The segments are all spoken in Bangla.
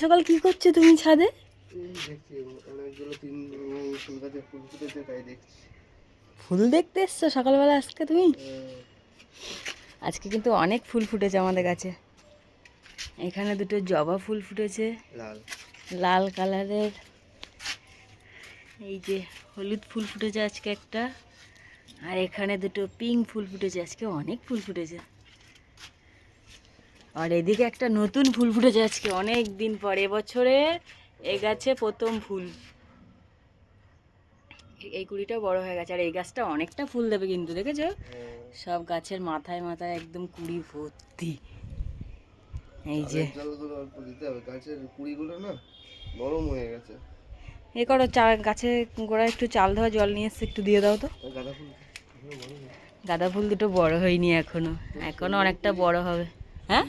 সকাল কি করছো তুমি ছাদে? ফুল দেখতে এসছো সকালবেলা আজকে তুমি? আজকে কিন্তু অনেক ফুল ফুটেছে আমাদের গাছে। এখানে দুটো জবা ফুল ফুটেছে লাল কালারের, এই যে হলুদ ফুল ফুটেছে আজকে একটা, আর এখানে দুটো পিঙ্ক ফুল ফুটেছে। আজকে অনেক ফুল ফুটেছে। আর এদিকে একটা নতুন ফুল ফুটেছে আজকে অনেক দিন পর, এবছরে এই গাছে প্রথম ফুল। এই কুড়িটা বড় হয়ে গেছে, আর এই গাছটা অনেকটা ফুল দেবে কিন্তু, দেখেছো? সব গাছের মাথায় মাথায় একদম কুড়ি ভর্তি। এই যে গাছের কুড়িগুলো না নরম হয়ে গেছে। এ করো, গাছে গোড়ায় একটু চাল ধোয়া জল নিয়ে এসছে, একটু দিয়ে দাও তো। গাঁদা ফুল দুটো বড় হয়নি এখনো, এখনো অনেকটা বড় হবে। হ্যাঁ,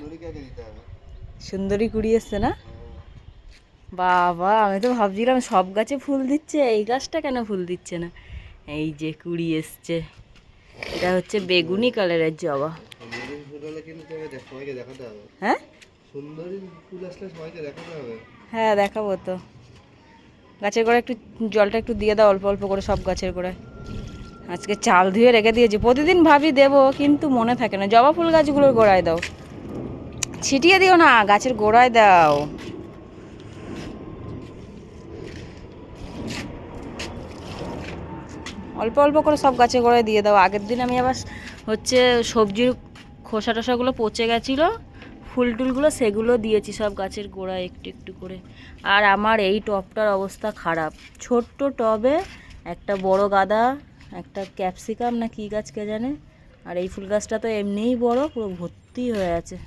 সুন্দরী কুড়ি এসছে না? বাবা, আমি তো ভাবছিলাম সব গাছে ফুল দিচ্ছে, এই গাছটা কেন ফুল দিচ্ছে না। এই যে কুড়ি এসছে, এটা হচ্ছে বেগুনি কালারের জবা। হ্যাঁ, হ্যাঁ দেখাবো তো। গাছের গোড়ায় একটু জলটা একটু দিয়ে দাও, অল্প অল্প করে সব গাছের গোড়ায়। আজকে চাল ধুয়ে রেখে দিয়েছি, প্রতিদিন ভাবি দেবো কিন্তু মনে থাকে না। জবা ফুল গাছগুলোর গোড়ায় দাও, ছিটিয়ে দিও না, গাছের গোড়ায় দাও। অল্প অল্প করে সব গাছের গোড়ায় দিয়ে দাও। আগের দিন আমি আবার হচ্ছে সবজির খোসা টোসাগুলো পচে গেছিলো, ফুল টুলগুলো সেগুলো দিয়েছি সব গাছের গোড়ায় একটু একটু করে। আর আমার এই টবটার অবস্থা খারাপ। ছোট্ট টবে একটা বড় গাঁদা, একটা ক্যাপসিকাম না কী গাছ কে জানে, আর এই ফুল গাছটা তো এমনিই বড়, পুরো ভর্তি হয়ে আছে।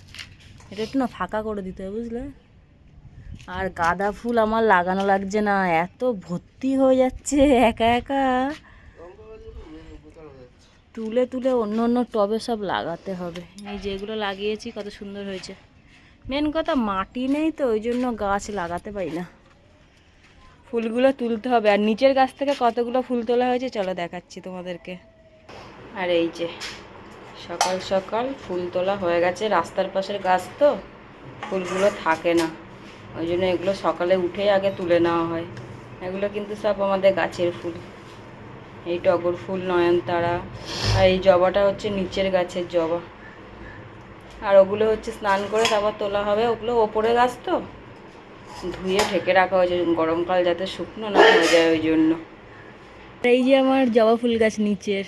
এটা একটু না ফাঁকা করে দিতে হবে, বুঝলে? আর গাঁদা ফুল আমার লাগানো লাগছে না, এত ভর্তি হয়ে যাচ্ছে একা একা। তুলে তুলে অন্য অন্য টবে সব লাগাতে হবে। এই যেগুলো লাগিয়েছি কত সুন্দর হয়েছে। মেন কথা মাটি নেই তো, ওই জন্য গাছ লাগাতে পারি না। ফুলগুলো তুলতে হবে। আর নিচের গাছ থেকে কতগুলো ফুল তোলা হয়েছে চলো দেখাচ্ছি তোমাদেরকে। আর এই যে সকাল সকাল ফুল তোলা হয়ে গেছে। রাস্তার পাশের গাছ তো, ফুলগুলো থাকে না, ওই জন্য এগুলো সকালে উঠেই আগে তুলে নেওয়া হয়। এগুলো কিন্তু সব আমাদের গাছের ফুল। এই টগর ফুল, নয়নতারা, আর এই জবাটা হচ্ছে নিচের গাছের জবা। আর ওগুলো হচ্ছে স্নান করে তারপর তোলা হবে। ওগুলো ওপরে গাছ তো, ধুয়ে ঢেকে রাখা হয়েছে গরমকাল যাতে শুকনো না হয়ে যায়, ওই জন্য। এই যে আমার জবা ফুল গাছ নিচের,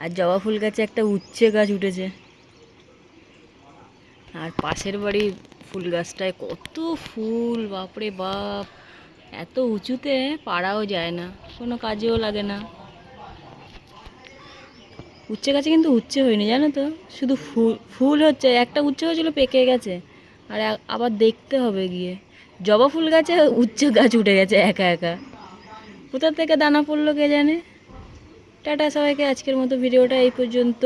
আর জবা ফুল গাছে একটা উচ্ছে গাছ উঠেছে। আর পাশের বাড়ির ফুল গাছটায় কত ফুল, বাপরে বাপ, এত উঁচুতে পারাও যায় না, কোনো কাজেও লাগে না। উচ্ছে গাছে কিন্তু উচ্ছে হয়নি জানো তো, শুধু ফুল ফুল হচ্ছে। একটা উচ্ছে হয়েছিল, পেকে গেছে, আর আবার দেখতে হবে গিয়ে। জবা ফুল গাছে উচ্ছে গাছ উঠে গেছে একা একা, কোথা থেকে দানা পড়লো কে জানে। টাটা সবাইকে, আজকের মতো ভিডিওটা এই পর্যন্ত।